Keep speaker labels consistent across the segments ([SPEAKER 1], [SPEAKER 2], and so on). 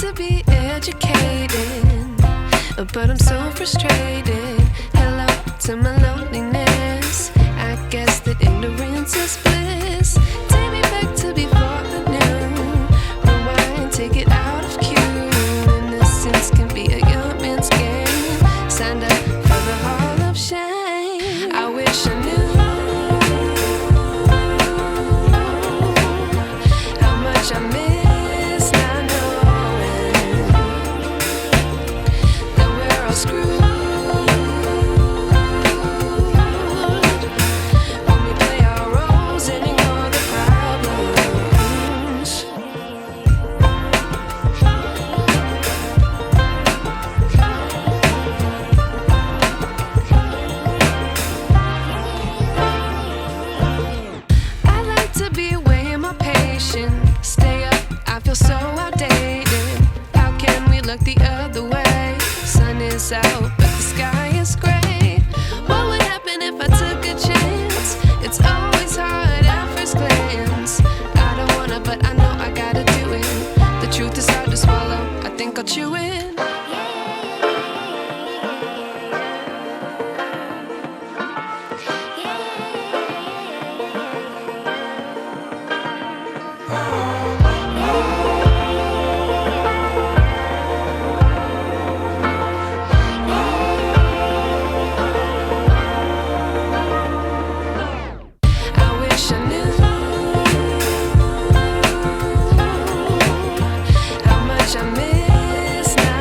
[SPEAKER 1] to be educated, but I'm so frustrated. Hello to my loneliness. I guess that ignorance is bliss. Take me back to before I knew. Rewind, take it out of cue. Innocence can be a young man's game. Signed up for the hall of shame. I wish I knew how much I miss not knowing that we're all screwed. Stay up, I feel so outdated. How can we look the other way? Sun is out, but the sky is gray. What would happen if I took a chance? It's always hard at first glance. I don't wanna, but I know I gotta do it. The truth is hard to swallow, I think I'll chew it. I miss now.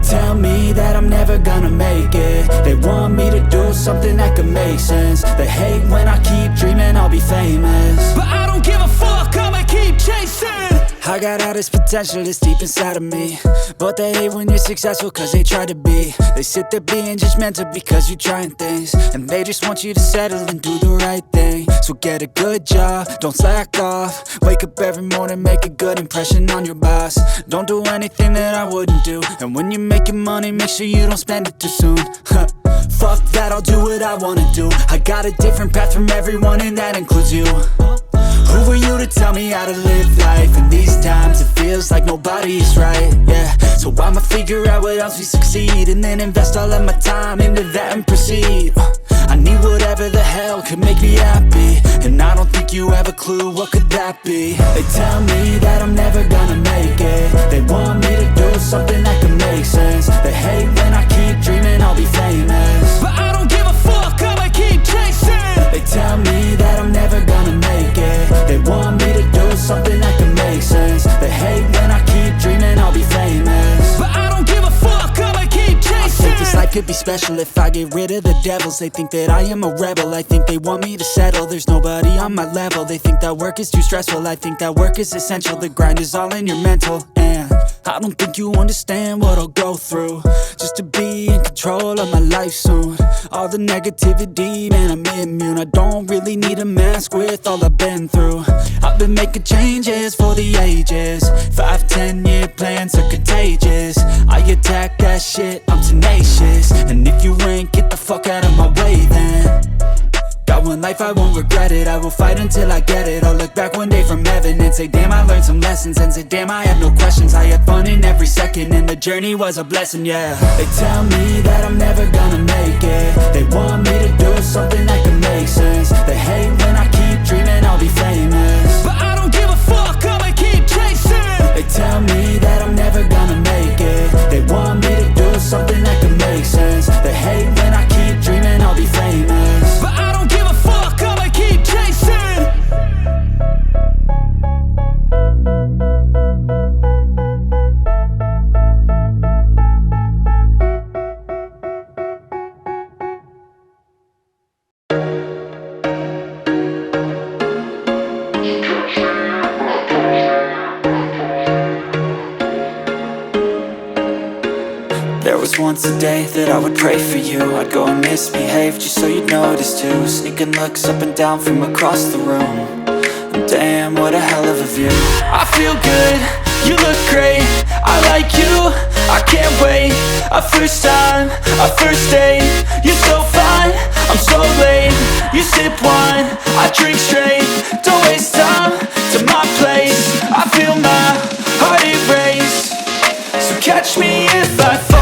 [SPEAKER 2] tell me that I'm never gonna make it. They want me to do something that could make sense. They hate when I keep dreaming I'll be famous,
[SPEAKER 3] but I don't give a fuck, I'ma keep chasing.
[SPEAKER 2] I got all this potential that's deep inside of me, but they hate when you're successful cause they try to be. They sit there being judgmental because you're trying things, and they just want you to settle and do the right thing. So get a good job, don't slack off. Wake up every morning, make a good impression on your boss. Don't do anything that I wouldn't do, and when you're making money, make sure you don't spend it too soon. Fuck that, I'll do what I wanna do. I got a different path from everyone and that includes you. Who are you to tell me how to live life? In these times it feels like nobody's right, yeah. So I'ma figure out what else we succeed, and then invest all of my time into that and proceed. I need whatever the hell could make me happy, and I don't think you have a clue what could that be. They tell me that I'm never gonna make it. They want me to do something that could make sense. They hate when I keep dreaming I'll be famous,
[SPEAKER 3] but I don't give a fuck, I'ma keep chasing.
[SPEAKER 2] They tell me that I'm never gonna make it. They want me to do something that can make sense. They hate when I keep dreaming I'll be famous,
[SPEAKER 3] but I don't give a fuck, I'ma keep chasing.
[SPEAKER 2] I think this life could be special if I get rid of the devils. They think that I am a rebel, I think they want me to settle. There's nobody on my level. They think that work is too stressful, I think that work is essential. The grind is all in your mental, and I don't think you understand what I'll go through just to be in control of my life soon. All the negativity, man, I'm immune. I don't really need a mask with all I've been through. I've been making changes for the ages. 5-10 year plans are contagious. I attack that shit, I'm tenacious. And if you ain't, get the fuck out of my way then. Got one life, I won't regret it. I will fight until I get it. I'll look back one day from heaven and say damn, I learned some lessons. And say damn, I had no questions. I had fun in every second, and the journey was a blessing, yeah. They tell me that I'm never gonna make it. They want me to do something that can make sense. They hate when I keep dreaming I'll be famous,
[SPEAKER 3] but I don't give a fuck, I'ma keep chasing.
[SPEAKER 2] They tell me that I'm never gonna make it. They want me to do something that can make sense. They hate when I keep dreaming I'll be famous,
[SPEAKER 3] but I don't give a fuck, I'ma keep chasing.
[SPEAKER 2] There was once a day that I would pray for you. I'd go and misbehave just so you'd notice too. Sneaking looks up and down from across the room. And damn, what a hell of a view.
[SPEAKER 3] I feel good, you look great, I like you, I can't wait. A first time, a first date, you're so fine, I'm so late. You sip wine, I drink straight, don't waste time to my place. I feel my heart erase, so catch me if I fall.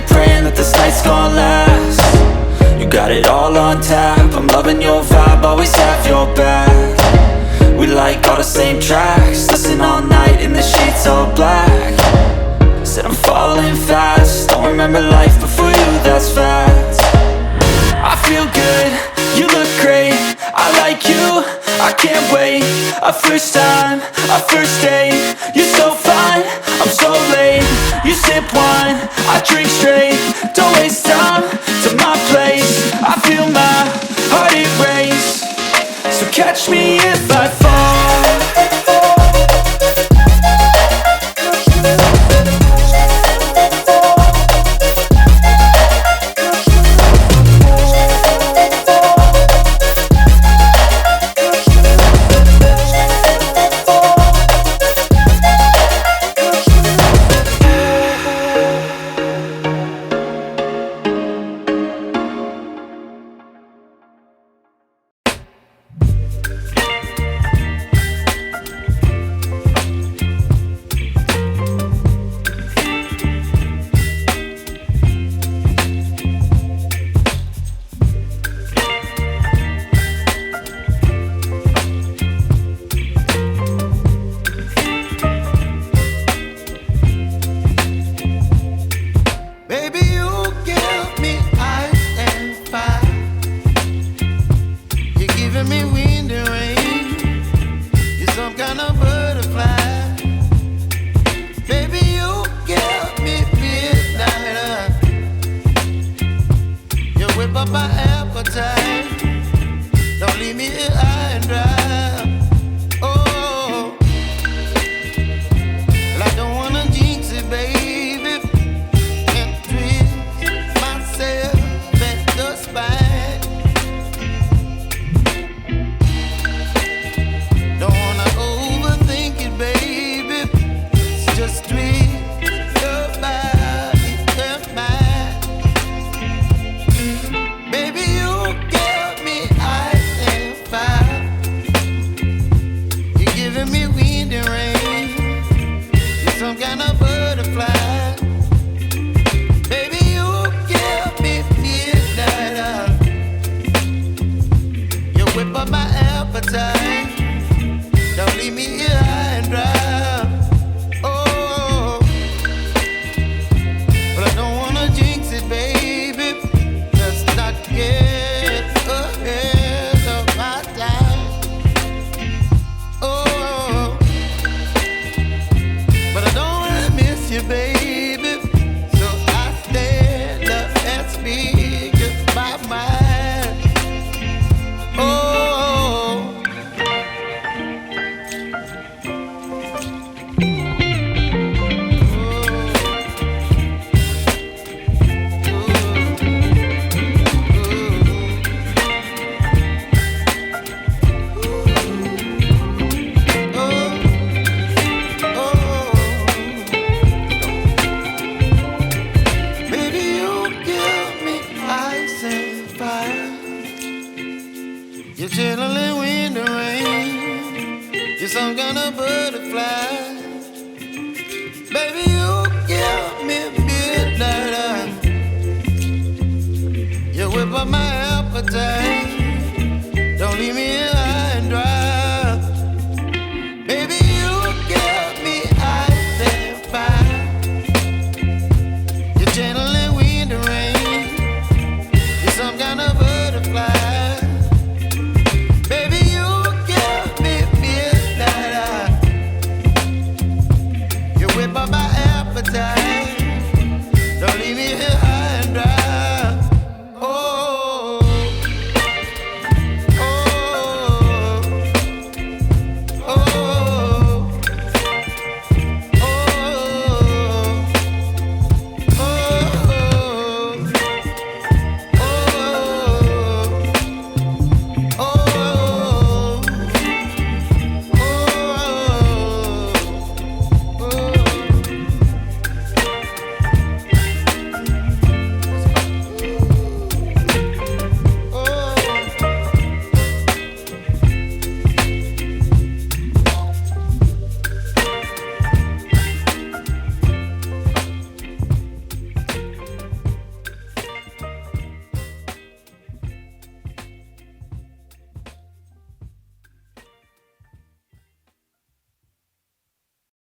[SPEAKER 2] Praying that this night's gonna last. You got it all on tap, I'm loving your vibe, always have your back. We like all the same tracks, listen all night in the sheets all black. Said I'm falling fast, don't remember life before you, that's fact. I feel good, you look great, I like you, I can't wait. A first time, a first date, you're so fine, I'm so late. You sip wine, I drink straight, don't waste time to my place. I feel my heart erase, so catch me if I fall.
[SPEAKER 4] up my appetite. Don't leave me here high and dry. Oh, well, I don't wanna jinx it, baby, and twist myself at the spine. Don't wanna overthink it, baby. It's just twist your body and mine. Baby, you give me ice and fire. You're giving me wind and rain. You're some kind of butterfly. Baby, you give me midnight. You whip up my appetite. Don't leave me here high and dry. Oh, but I don't wanna jinx it, baby. Let's not get ahead of my time. Oh, but I don't wanna miss you, baby. So I stand up and speak my mind. Oh. Baby, you give me ice and fire. You're chilling wind and rain. You're some kind of butterfly. Baby, you give me midnight. You whip up my appetite. Don't leave me here high and dry. Baby, you give me ice and fire. You're channeling wind and rain. You're some kind of butterfly. Baby, you give me midnight. You whip up my appetite. Don't leave me here high and dry. Oh.